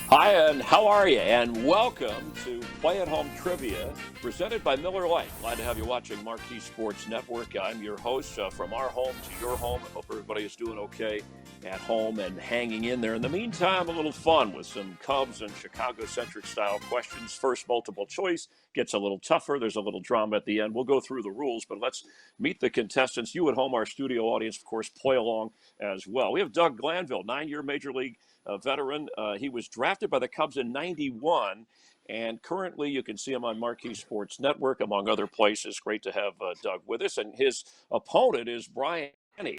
Hi, and how are you? And welcome to Play at Home Trivia, presented by Miller Lite. Glad to have you watching Marquee Sports Network. I'm your host, from our home to your home. I hope everybody is doing okay at home and hanging in there. In the meantime, a little fun with some Cubs and Chicago-centric style questions. First, multiple choice gets a little tougher. There's a little drama at the end. We'll go through the rules, but let's meet the contestants. You at home, our studio audience, of course, play along as well. We have Doug Glanville, 9-year Major League veteran. He was drafted by the Cubs in '91, and currently you can see him on Marquee Sports Network, among other places. Great to have Doug with us. And his opponent is Brian Kenny,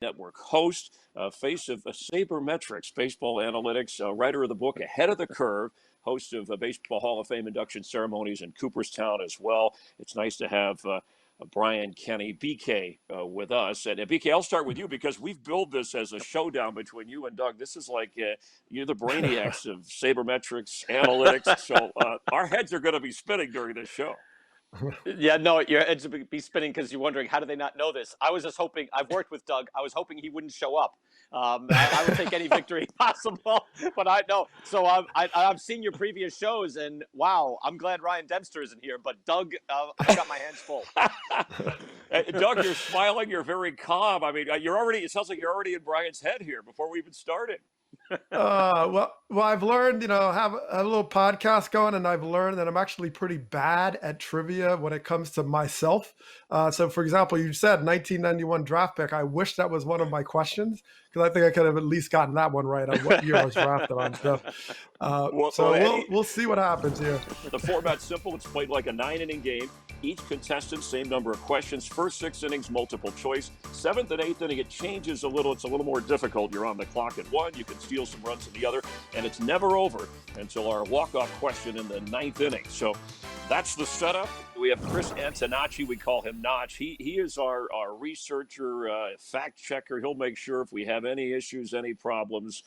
network host, face of Sabermetrics, baseball analytics, writer of the book Ahead of the Curve, host of Baseball Hall of Fame induction ceremonies in Cooperstown as well. It's nice to have Brian Kenny, BK, with us. And BK, I'll start with you because we've billed this as a showdown between you and Doug. This is like you're the brainiacs of sabermetrics, analytics. So our heads are going to be spinning during this show. Yeah, no, your heads would be spinning because you're wondering, how do they not know this? I was just hoping, I've worked with Doug, I was hoping he wouldn't show up. I would take any victory possible, but I know. So I've seen your previous shows, and wow, I'm glad Ryan Dempster isn't here, but Doug, I've got my hands full. Doug, you're smiling, you're very calm. I mean, it sounds like you're already in Brian's head here before we even started. Well, I've learned, have a little podcast going, and I've learned that I'm actually pretty bad at trivia when it comes to myself. So, for example, you said 1991 draft pick. I wish that was one of my questions because I think I could have at least gotten that one right on what year I was drafted on. So, we'll see what happens here. The format's simple. It's played like a 9-inning game. Each contestant, same number of questions. First 6 innings, multiple choice. 7th and 8th inning, it changes a little. It's a little more difficult. You're on the clock at 1. You can steal some runs in the other. And it's never over until our walk-off question in the 9th inning. So that's the setup. We have Chris Antonacci. We call him Notch. He is our researcher, fact checker. He'll make sure if we have any issues, any problems.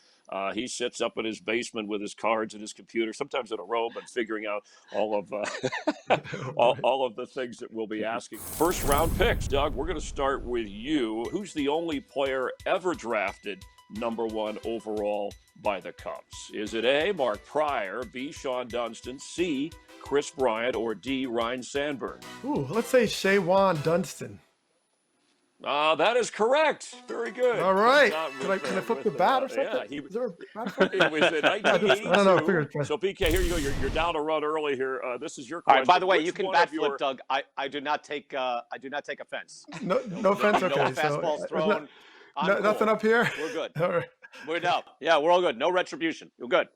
He sits up in his basement with his cards and his computer, sometimes in a row, but figuring out all of all of the things that we'll be asking. First round picks. Doug, we're going to start with you. Who's the only player ever drafted #1 overall by the Cubs? Is it A, Mark Pryor, B, Sean Dunston, C, Chris Bryant, or D, Ryne Sandberg? Ooh, let's say Shawan Dunston. That is correct. Very good. All right. Can I flip the bat or something? Yeah, Is there a bat? It was in 1982. I don't know. So, PK, here you go. You're down to run early here. This is your question. All right. By the way, you can bat flip, Doug. I do not take offense. No offense. Okay. No fastballs thrown. Nothing up here. We're good. All right. We're all good. No retribution. You're good.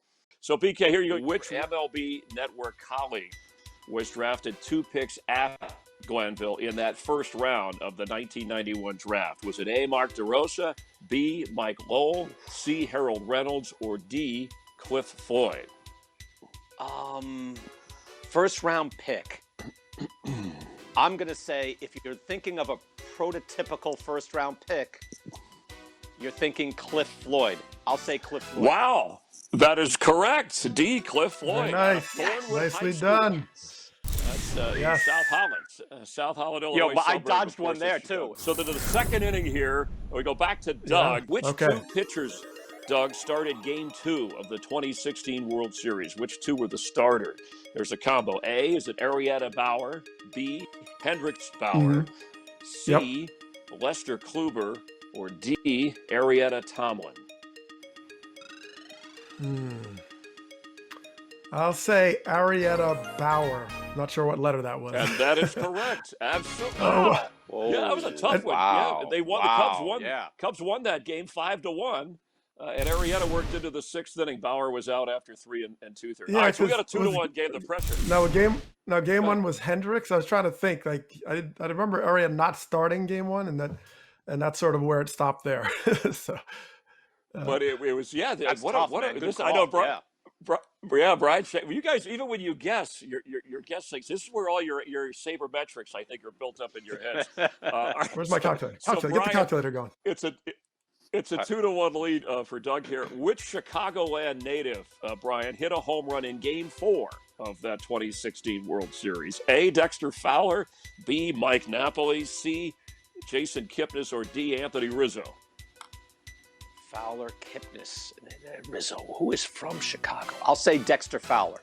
So, PK, here you go. Which MLB Network colleague was drafted 2 picks after Glanville in that first round of the 1991 draft? Was it A, Mark DeRosa, B, Mike Lowell, C, Harold Reynolds, or D, Cliff Floyd? First round pick. I'm going to say, if you're thinking of a prototypical first round pick, you're thinking Cliff Floyd. I'll say Cliff Floyd. Wow, that is correct. D, Cliff Floyd. Nice. Nicely done. That's Yes. South Holland. South Holland, Illinois. Yo, but I suburb, dodged of course, one there, of Chicago. too. So to the second inning here, we go back to Doug. Yeah. Which Okay. 2 pitchers, Doug, started Game 2 of the 2016 World Series? Which 2 were the starter? There's a combo. A, is it Arrieta Bauer? B, Hendricks Bauer? C, Lester Kluber? Or D, Arrieta Tomlin? I'll say Arrieta Bauer. Not sure what letter that was. And that is correct. Absolutely. Oh. Yeah, that was a tough one. Wow. Yeah, they won. Wow. The Cubs won. Yeah. Cubs won that game 5-1. And Arrieta worked into the 6th inning. Bauer was out after 3 and 2/3. Yeah, All right, so we got a 2-1 was- game. The pressure. Game 1 was Hendricks. I was trying to think. Like I remember Arrieta not starting game 1, and that's sort of where it stopped there. So, But it was That's what tough, a man. Good I know, call. Brian. Brian, you guys, even when you guess, your guess thinks this is where all your sabermetrics, I think, are built up in your heads. where's my calculator? So Get the Brian, calculator going. It's a 2-1 lead for Doug here. Which Chicagoland native, Brian, hit a home run in Game 4 of that 2016 World Series? A, Dexter Fowler, B, Mike Napoli, C, Jason Kipnis, or D, Anthony Rizzo? Fowler, Kipnis, Rizzo. Who is from Chicago? I'll say Dexter Fowler.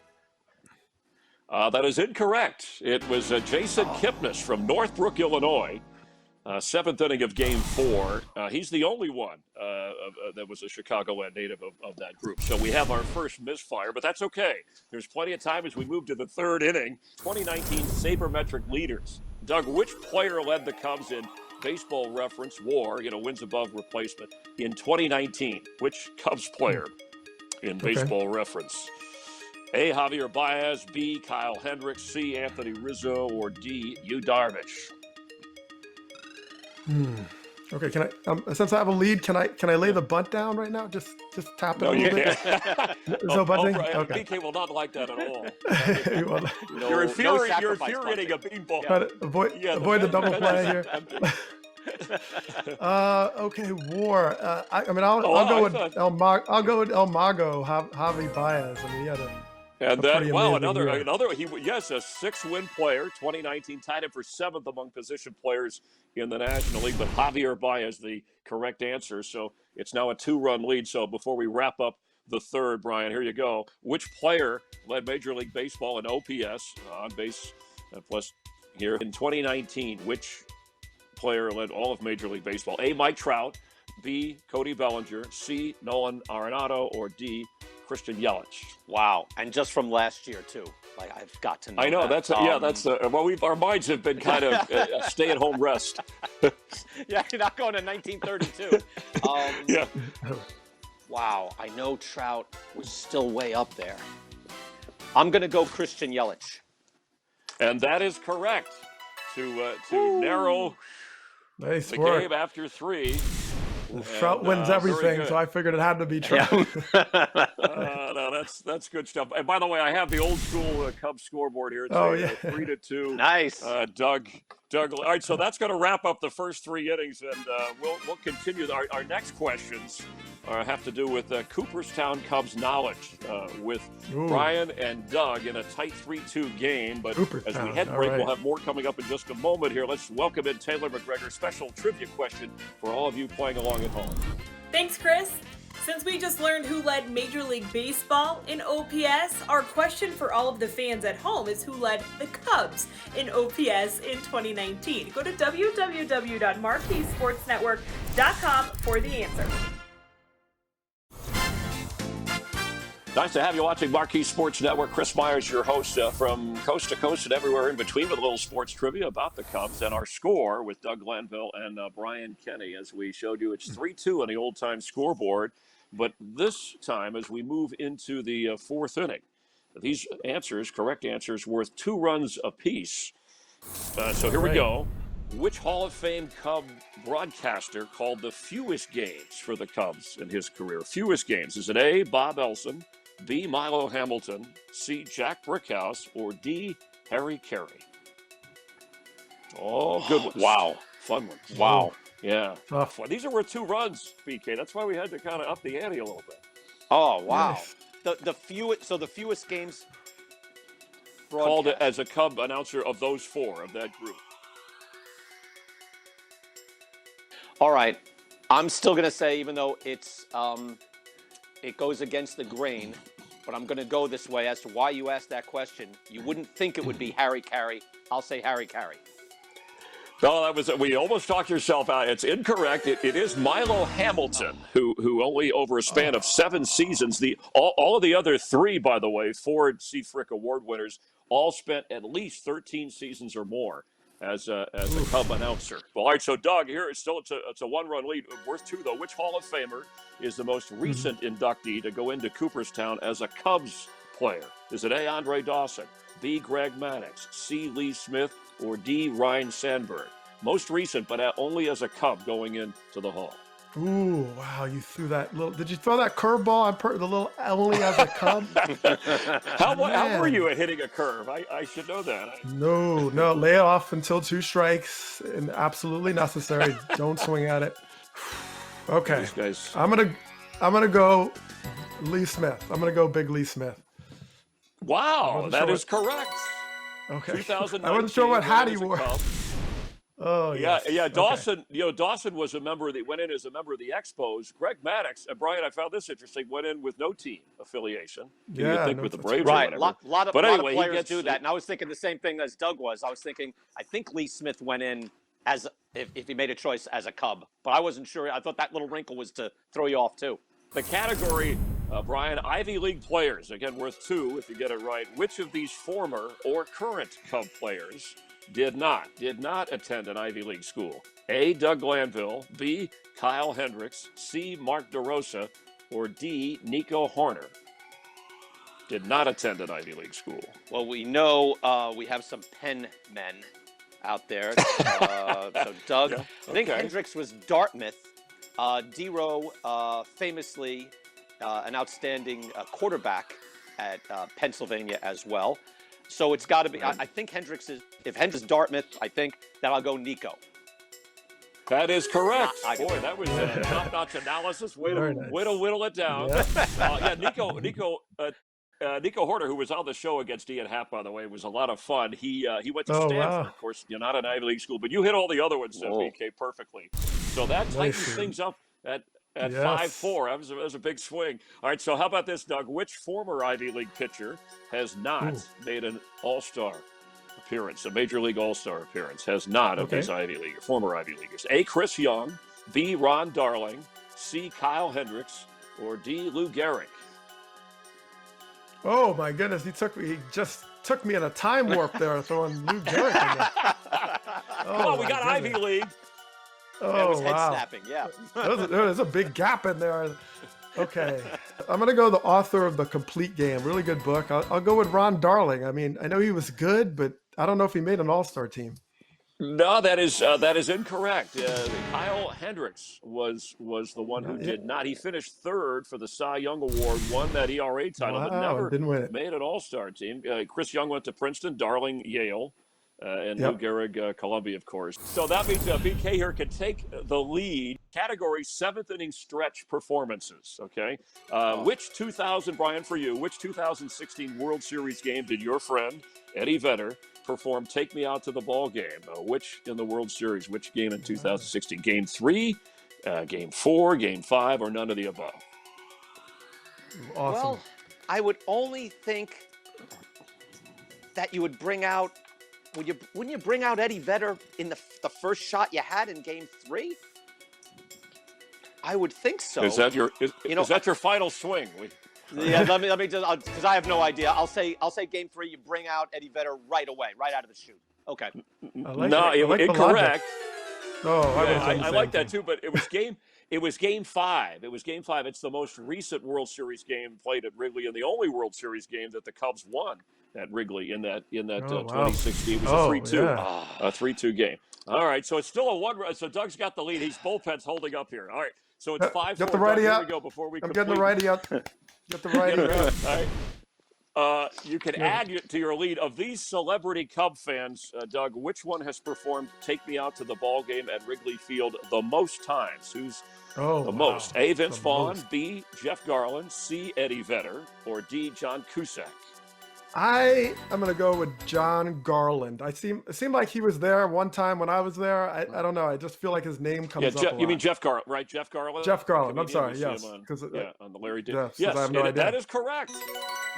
That is incorrect. It was Jason Kipnis from Northbrook, Illinois. Seventh inning of Game 4. He's the only one that was a Chicagoland native of that group. So we have our first misfire, but that's okay. There's plenty of time as we move to the third inning. 2019 sabermetric leaders. Doug, which player led the Cubs in Baseball Reference WAR, wins above replacement, in 2019? Which Cubs player in Baseball Reference? A, Javier Baez, B, Kyle Hendricks, C, Anthony Rizzo, or D, Yu Darvish? Okay, can I? Since I have a lead, can I lay the bunt down right now? Just tap it a little bit. There's no bunting. Okay. BK will not like that at all. You're infuriating a beanball. Try to avoid the double play here. Okay, WAR. I'll go with El Mago, Javi Baez. I mean, he had another a 6-win player. 2019 tied him for 7th among position players in the National League, but Javier Baez the correct answer. So it's now a 2-run lead. So before we wrap up the third, Brian, here you go. Which player led Major League Baseball in OPS, on base plus here in 2019? Which player led all of Major League Baseball? A, Mike Trout, B, Cody Bellinger, C, Nolan Arenado, or D, Christian Yelich? Wow, and just from last year too. Like, I've got to know. I know that. Our minds have been kind of stay-at-home rest. Yeah, you're not going to 1932. Yeah. Wow, I know Trout was still way up there. I'm going to go Christian Yelich. And that is correct. To narrow nice the work. game after 3. Trout wins everything, so I figured it had to be Trout. Yeah. No, that's good stuff. And by the way, I have the old school Cubs scoreboard here. It's 3-2. Nice. Doug. All right, so that's going to wrap up the first 3 innings, and we'll continue. Our next questions have to do with Cooperstown Cubs knowledge with Brian and Doug in a tight 3-2 game. But as we head break, we'll have more coming up in just a moment here. Let's welcome in Taylor McGregor. Special trivia question for all of you playing along at home. Thanks, Chris. Since we just learned who led Major League Baseball in OPS, our question for all of the fans at home is who led the Cubs in OPS in 2019. Go to www.marqueesportsnetwork.com for the answer. Nice to have you watching Marquee Sports Network. Chris Myers, your host, from coast to coast and everywhere in between, with a little sports trivia about the Cubs and our score with Doug Glanville and Brian Kenny. As we showed you, it's 3-2 on the old-time scoreboard. But this time, as we move into the 4th inning, these correct answers, worth 2 runs apiece. So here we go. Which Hall of Fame Cub broadcaster called the fewest games for the Cubs in his career? Fewest games. Is it A, Bob Elson, B, Milo Hamilton, C, Jack Brickhouse, or D, Harry Carey? Oh, good one. Wow. Fun one. Wow. Yeah. Tough one. These are worth 2 runs, BK. That's why we had to kind of up the ante a little bit. Oh, wow. Nice. The fewest games called it as a Cub announcer of those 4 of that group. All right. I'm still going to say, even though it goes against the grain, but I'm going to go this way as to why you asked that question. You wouldn't think it would be Harry Carey. I'll say Harry Carey. No, we almost talked yourself out. It's incorrect. It is Milo Hamilton, who only over a span of 7 seasons, all of the other 3, by the way, Ford C. Frick Award winners, all spent at least 13 seasons or more as a Cub announcer. Well, all right, so Doug, here it's a 1-run lead, worth 2 though. Which Hall of Famer is the most recent inductee to go into Cooperstown as a Cubs player? Is it A, Andre Dawson, B, Greg Maddux, C, Lee Smith, or D, Ryan Sandberg? Most recent, but only as a Cub going into the Hall. Ooh, wow, you threw that little... Did you throw that curveball? The little only as a Cub? How were you at hitting a curve? I should know that. No, lay it off until 2 strikes, and absolutely necessary. Don't swing at it. Okay, I'm gonna go Lee Smith. I'm gonna go Big Lee Smith. Wow, that is correct. Okay. 2019. I wasn't sure what hat he wore. Oh, Yeah, yes. yeah. Okay. Dawson, Dawson was a member that went in as a member of the Expos. Greg Maddox, and Brian, I found this interesting, went in with no team affiliation. You Yeah, think no, with the that's Braves or correct. Right, whatever. lot But of anyway, he players gets do that, and I was thinking the same thing as Doug was. I was thinking, I think Lee Smith went in as if he made a choice as a Cub, but I wasn't sure. I thought that little wrinkle was to throw you off too. the category, Brian, Ivy League players, again, worth 2 if you get it right. Which of these former or current Cub players did not attend an Ivy League school? A, Doug Glanville, B, Kyle Hendricks, C, Mark DeRosa, or D, Nico Horner? Did not attend an Ivy League school. Well, we know we have some pen men out there. So Doug, Yeah, I think okay. Hendricks was Dartmouth. D-Row, famously an outstanding quarterback at Pennsylvania as well. So it's got to be. I think Hendricks is. If Hendricks is Dartmouth, I think that I'll go Nico. That is correct. I- Boy, that was top-notch analysis. Way Very to nice. whittle it down. Yeah. Nico Horner, who was on the show against Ian Happ, by the way, was a lot of fun. He went to Oh, Stanford, wow. of course. You're not an Ivy League school, but you hit all the other ones, Whoa. BK, perfectly. So that tightens Nice. things up at Yes. 5-4. That was a big swing. All right, so how about this, Doug? Which former Ivy League pitcher has not made an All-Star appearance, a Major League All-Star appearance, has not of Okay. these former Ivy Leaguers? A, Chris Young, B, Ron Darling, C, Kyle Hendricks, or D, Lou Gehrig? Oh my goodness, he just took me in a time warp there, throwing Lou Gehrig in there. Come on, we my got Ivy goodness. League. It Oh was head wow, snapping. Yeah. there's a big gap in there. Okay, I'm gonna go the author of The Complete Game. Really good book. I'll go with Ron Darling. I mean, I know he was good, but I don't know if he made an All-Star team. No, that is incorrect. Kyle Hendricks was the one who did not. He finished 3rd for the Cy Young Award, won that ERA title, but Wow, never didn't win it. made an All-Star team. Chris Young went to Princeton, Darling, Yale, and Yep. Lou Gehrig, Columbia, of course. So that means BK here can take the lead. Category 7th inning stretch performances. Okay, which 2000, Brian, for you, which 2016 World Series game did your friend Eddie Vedder perform "Take Me Out to the Ball Game"? Which in the World Series? Which game in 2016? Game 3, Game 4, Game 5, or none of the above? Awesome. Well, I would only think that you would bring out. Wouldn't you bring out Eddie Vedder in the first shot you had in Game 3? I would think so. Is that your You know, is that your final swing? Yeah, let me just because I have no idea. I'll say Game 3. You bring out Eddie Vedder right away, right out of the chute. Okay. I like No, it. I like the logic. incorrect. Oh, I, Yeah, would've done the I same like that thing. too, but it was game 5. It was game 5. It's the most recent World Series game played at Wrigley, and the only World Series game that the Cubs won at Wrigley in that Oh, wow. 2016. It was Oh, a 3-2, yeah. a 3-2 game. All right, so it's still a 1. So Doug's got the lead. He's bullpen's holding up here. All right, so it's 5-4. Get the righty Doug, here out. we go before we I'm getting the complete- righty out. Get the righty out. All right. You can add to your lead. Of these celebrity Cub fans, Doug, which one has performed "Take Me Out to the Ball Game" at Wrigley Field the most times? Who's Oh, the wow. most? A, Vince The Vaughn, most. B, Jeff Garland, C, Eddie Vedder, or D, John Cusack? I'm gonna go with John Garland. It seemed like he was there one time when I was there. I don't know. I just feel like his name comes up. Jeff, a you mean lot. Jeff Garland, right? Jeff Garland. Jeff Garland. I'm Comedian, sorry. we see Yes, him because on the Larry David. yes, 'cause Yes, I have no and idea. that is correct.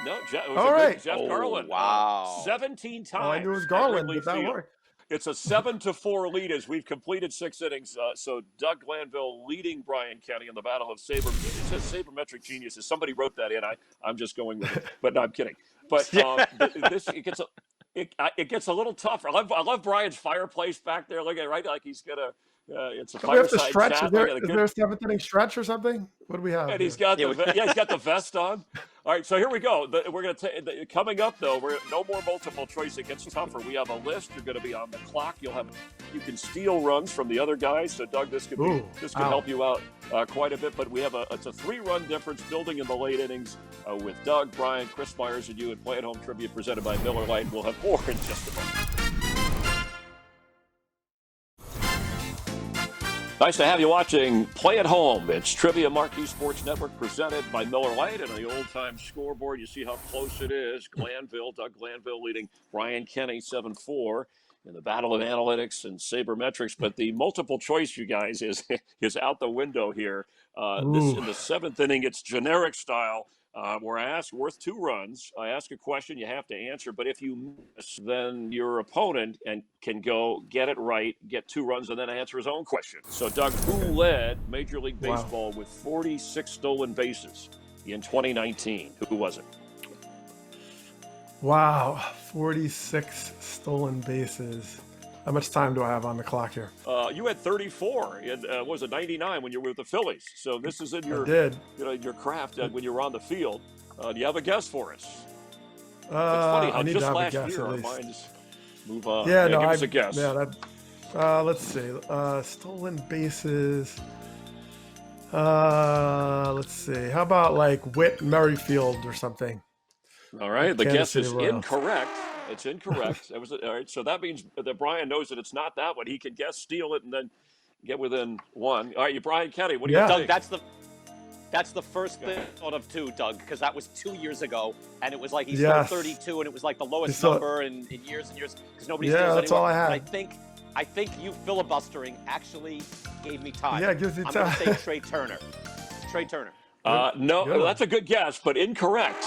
No, it was All a right. good Jeff Oh, Garland. wow. 17 times. Oh, I knew it was at Garland, Wrigley but that Field. worked. It's a 7-4 lead as we've completed 6 innings. So Doug Glanville leading Brian Kenny in the battle of it says sabermetric geniuses. Somebody wrote that in. I'm just going with it, but no, I'm kidding. But it gets a little tougher. I love Brian's fireplace back there. Look at it, right, like he's gonna. It's a Do we have to fireside stretch? chat. Is there, Look at is the there a 7th inning stretch or something? What do we have? And he's here? got Yeah, he's got the vest on. All right, so here we go. We're going to coming up though. We're no more multiple choice. It gets tougher. We have a list. You're going to be on the clock. You can steal runs from the other guys. So Doug, this could help you out quite a bit. But we have it's a 3-run difference building in the late innings with Doug, Brian, Chris Myers, and you at Play at Home Trivia presented by Miller Lite. We'll have more in just a moment. Nice to have you watching Play at Home. It's Trivia Marquee Sports Network presented by Miller Lite. And on the old-time scoreboard, you see how close it is. Doug Glanville leading Brian Kenny 7-4. in the battle of analytics and sabermetrics, but the multiple choice, you guys, is out the window here. This in the 7th inning, it's generic style, where I ask worth 2 runs. I ask a question, you have to answer, but if you miss, then your opponent can go get it right, get 2 runs, and then answer his own question. So, Doug, who led Major League Baseball with 46 stolen bases in 2019? Who was it? Wow, 46 stolen bases. How much time do I have on the clock here? You had 34 in what was it, 99 when you were with the Phillies. So this is in your your craft when you were on the field. Do you have a guess for us? It's funny how I need just to have last a guess year at our least. minds move on. Yeah, no, give us a guess. Yeah, let's see. Stolen bases. Let's see. How about like Whit Merrifield or something? All right, the Kansas guess is City Royals. incorrect. It's incorrect. That was all right. So that means that Brian knows that it's not that one. He can guess, steal it, and then get within 1. All right, you Brian Kenny. What do you think? Doug, that's the first thing I thought of too, Doug, because that was 2 years ago, and it was like he stole 32, and it was like the lowest number in years and years because nobody steals anymore. That's all I had. But I think you filibustering actually gave me time. Yeah, it gives you I'm time. going to say Trey Turner. Trey Turner. No, that's a good guess, but incorrect.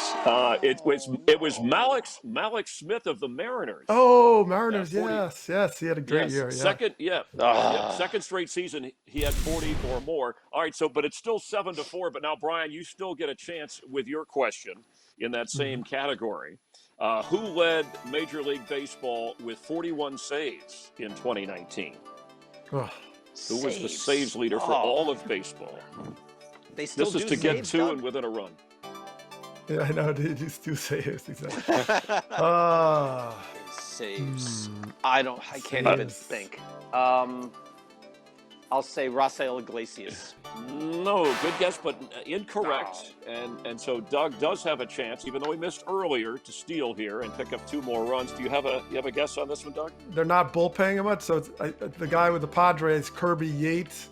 It was Malik Smith of the Mariners. Oh, Mariners, yes, he had a great year. Yeah. Second straight season he had 40 or more. All right, but it's still 7-4. But now, Brian, you still get a chance with your question in that same category. Who led Major League Baseball with 41 saves in 2019? Who was the saves leader for all of baseball? They still this is to get 2 and within a run. Yeah, I know. They just do saves. Exactly. Saves. I can't even think. I'll say Rafael Iglesias. No, good guess, but incorrect. No. And so Doug does have a chance, even though he missed earlier, to steal here and pick up 2 more runs. Do you have a guess on this one, Doug? They're not bullpenning him much, so it's, the guy with the Padres, Kirby Yates.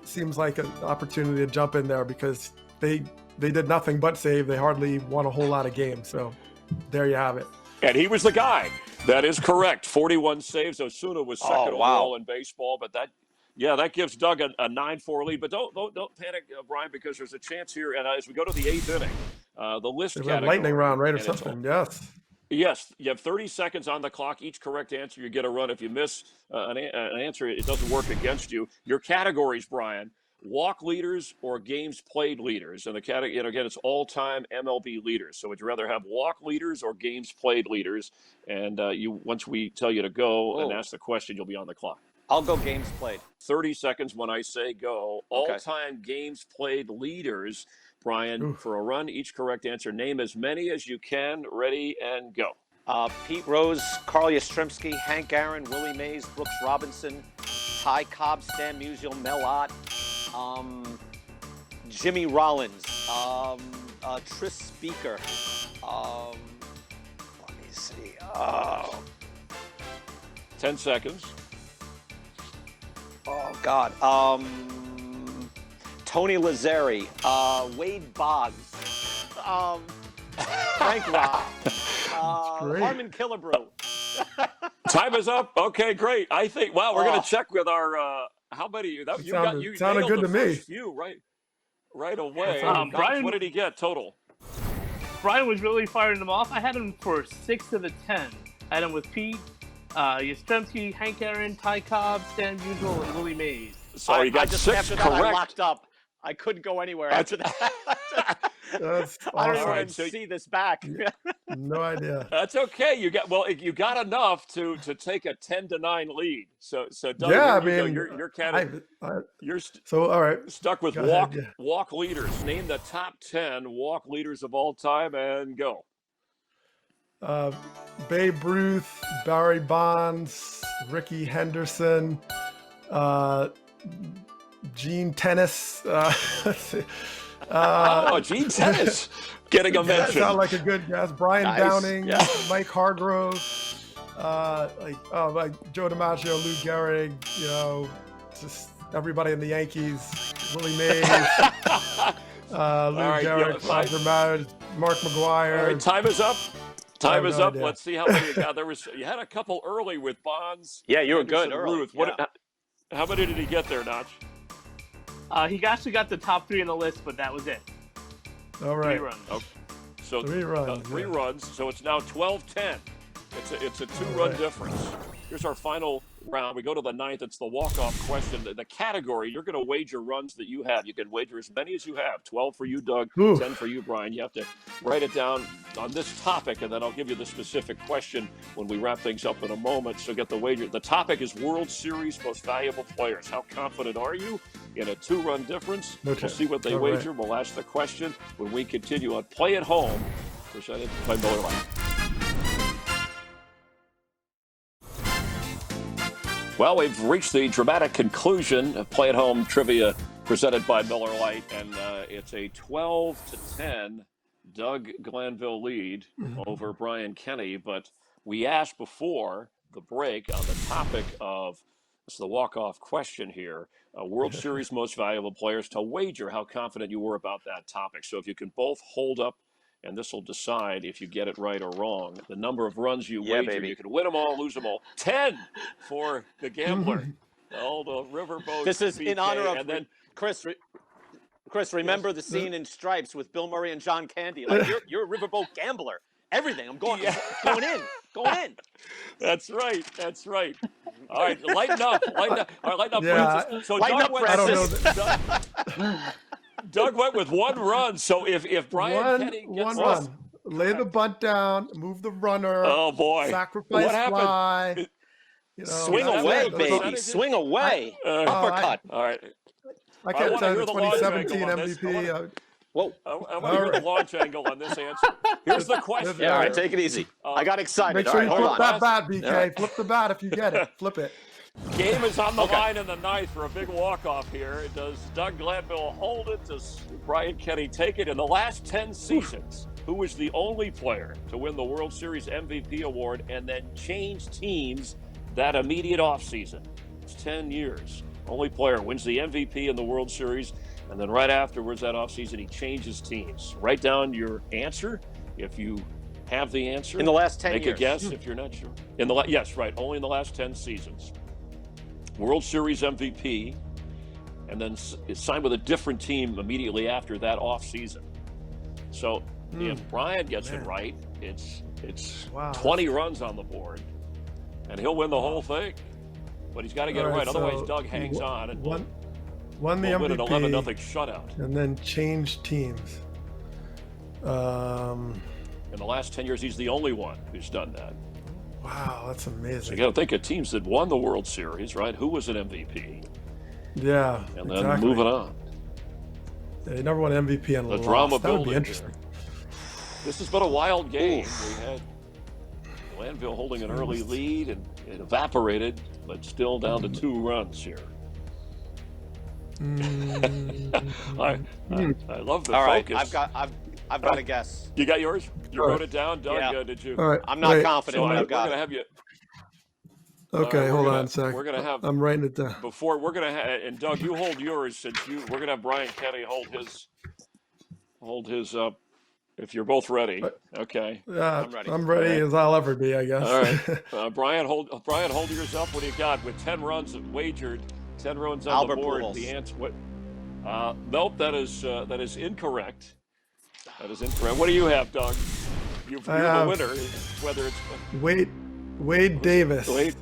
Seems like an opportunity to jump in there because they did nothing but save. They hardly won a whole lot of games. So there you have it. And he was the guy. That is correct. 41 saves. Osuna was second overall in baseball, but that gives Doug a 9-4 lead. But don't panic, Brian, because there's a chance here. And as we go to the 8th inning, the list category, lightning round, right, or something? Yes, you have 30 seconds on the clock. Each correct answer, you get a run. If you miss an answer, it doesn't work against you. Your categories, Brian, walk leaders or games played leaders. And the category, again, it's all-time MLB leaders. So would you rather have walk leaders or games played leaders? And once we tell you to go and ask the question, you'll be on the clock. I'll go games played. 30 seconds when I say go. All-time games played leaders. Brian, for a run, each correct answer. Name as many as you can. Ready and go. Pete Rose, Carl Yastrzemski, Hank Aaron, Willie Mays, Brooks Robinson, Ty Cobb, Stan Musial, Mel Ott, Jimmy Rollins, Tris Speaker. Let me see. 10 seconds. Oh, God. Tony Lazzari, Wade Boggs, Frank Rock, Harmon Killebrew. Time is up. Okay, great. I think, we're going to check with our, how many, you sounded good to me. Few, right away. Brian, what did he get total? Brian was really firing them off. I had him for 6 of the 10. I had him with Pete, Yastrzemski, Hank Aaron, Ty Cobb, Stan Musial, and Willie Mays. So you got 6 after correct. That, I locked up. I couldn't go anywhere after that. That's awesome. I don't even see this back. No idea. That's okay. You got enough to take a 10-9 lead. So Doug, your category. All right. Stuck with walk leaders. Name the top 10 walk leaders of all time and go. Babe Ruth, Barry Bonds, Ricky Henderson, Gene Tennis. Let's see. Gene Tennis getting a mention. Sound like a good guess. Brian Downing, Mike Hargrove, like Joe DiMaggio, Lou Gehrig, just everybody in the Yankees, Willie Mays, Lou Gehrig, Roger Maris, Mark McGuire. All right, time is up. Time have is no up. idea. Let's see how many you got. You had a couple early with Bonds. Yeah, you were Henderson, good early. Ruth. Yeah. How many did he get there, Notch? He actually got the top 3 on the list, but that was it. All right. 3 runs. Okay. So 3 runs. 3 yeah. runs. So it's now 12-10. It's a 2-run difference. Here's our final round. We go to the 9th. It's the walk-off question. The category, you're going to wager runs that you have. You can wager as many as you have. 12 for you, Doug. Ooh. 10 for you, Brian. You have to write it down on this topic, and then I'll give you the specific question when we wrap things up in a moment. So get the wager. The topic is World Series most valuable players. How confident are you in a 2-run difference? No We'll chance. see what they All wager. right. We'll ask the question when we continue on Play at Home, presented by Miller Lite. Well, we've reached the dramatic conclusion of Play at Home trivia presented by Miller Lite, and it's a 12-10 Doug Glanville lead over Brian Kenny. But we asked before the break on the topic of this is the walk-off question here: World Series most valuable players, to wager how confident you were about that topic. So if you can both hold up, and this will decide if you get it right or wrong, the number of runs you wager. Baby. You can win them all, lose them all. 10 for the gambler. The old riverboat. This is in BK, honor of and then Chris. Chris, remember the scene in Stripes with Bill Murray and John Candy? Like you're a riverboat gambler. Everything. I'm going in. That's right. That's right. All right, lighten up. All right, lighten up. Yeah, Francis. So lighten Doug up, went, I don't know. Doug went with 1 run. So if Brian Kenny gets one run. Lay the bunt down, move the runner. Oh boy! Sacrifice What happened? fly. You know, Swing that's away, it. baby. Swing away. Uppercut. All right. I can't wanna tell hear the the launch 2017 angle on this. MVP. Whoa. I want to hear the launch angle on this answer. Here's the question. Yeah, all right, take it easy. I got excited. Make All sure right, you hold flip on. that bat, BK. Flip the bat if you get it. Flip it. Game is on the line in the 9th for a big walk-off here. Does Doug Glanville hold it? Does Brian Kenny take it? In the last 10 seasons, who was the only player to win the World Series MVP award and then change teams that immediate offseason? It's 10 years. Only player wins the MVP in the World Series, and then right afterwards that offseason he changes teams. Write down your answer if you have the answer. In the last 10 Make years. a guess if you're not sure. Yes, right. Only in the last 10 seasons. World Series MVP, and then signed with a different team immediately after that offseason. So if Brian gets it right, it's Wow. 20 runs on the board, and he'll win the whole thing. But he's got to get it right. Otherwise, Doug hangs on and won the we'll win an MVP 11-0 shutout. and then changed teams. In the last 10 years, he's the only one who's done that. Wow, that's So amazing. you got to think of teams that won the World Series, right? Who was an MVP? Yeah, And then exactly. moving on. Yeah, he never won MVP and The lost. drama That would building be interesting. This has been a wild game. We had Glanville holding an early lead, and it evaporated, but still down to 2 runs here. I love the All right, focus. I've got a guess. You got yours? You wrote it down, Doug? Yeah. Did you? All right, I'm not wait. confident, So but we're I've got going to it. have you. Okay, we're hold gonna- on a sec. we're gonna have- I'm writing it down. Before we're going to have, and Doug, you hold yours since we're going to have Brian Kenny hold his up. If you're both ready, okay. Yeah, I'm ready. I'm ready as I'll ever be, I guess. All right, Brian, hold yours up. What do you got? With 10 runs wagered, 10 runs on Albert the board. Pujols. The answer, what? Nope, that is incorrect. That is incorrect. What do you have, Doug? You're the have- winner. Whether it's Wade Davis. wait.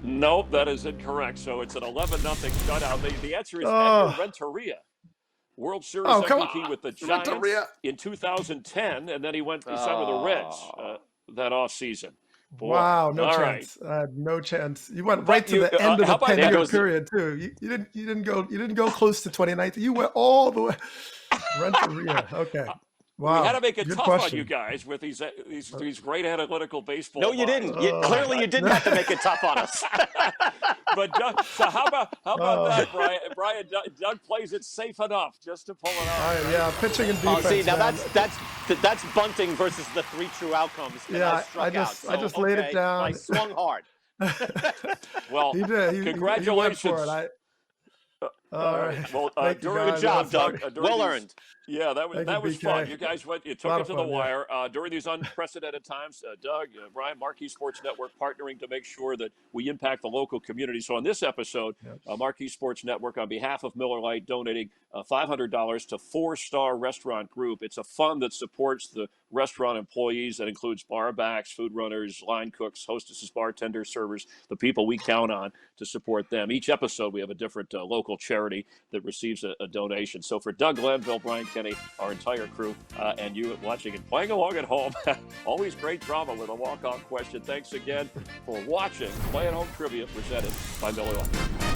Nope, that is incorrect. So it's an 11-0 shutout. The answer is Oh. Edgar Renteria. World Series Oh, come MVP on. with the Giants Renteria. in 2010, and then he signed with the Reds that offseason. Boy. Wow, no All chance. I had no chance. You went But right to you- the end of how the about 10-year that? period too. You didn't go close to 2019. You went all the way. Renteria. Okay. Wow. We had to make it Good tough question. on you guys with these great analytical baseball. No, you minds. didn't. Clearly, you didn't have to make it tough on us. But Doug, so how about that, Brian? Brian, Doug plays it safe enough just to pull it All off. right, yeah, pitching and Oh, defense. see, now man. that's bunting versus the 3 true outcomes. And Yeah, I struck I just laid it down. I swung hard. Well, He did. He congratulations. went for it. All right. Well, Thank you, during guys. Good job, Sorry. Doug. Well earned. Yeah, that was Thank you, that was fun. BK. You guys you A took lot it of to the fun, yeah. wire during these unprecedented times. Doug, Brian, Marquee Sports Network partnering to make sure that we impact the local community. So on this episode, Yep. Marquee Sports Network, on behalf of Miller Lite, donating $500 to Four Star Restaurant Group. It's a fund that supports the restaurant employees. That includes bar backs, food runners, line cooks, hostesses, bartenders, servers, the people we count on to support them. Each episode, we have a different local charity that receives a donation. So for Doug Glanville, Brian Kenny, our entire crew, and you watching and playing along at home, always great drama with a walk-on question. Thanks again for watching Play at Home Trivia presented by Miller Lite.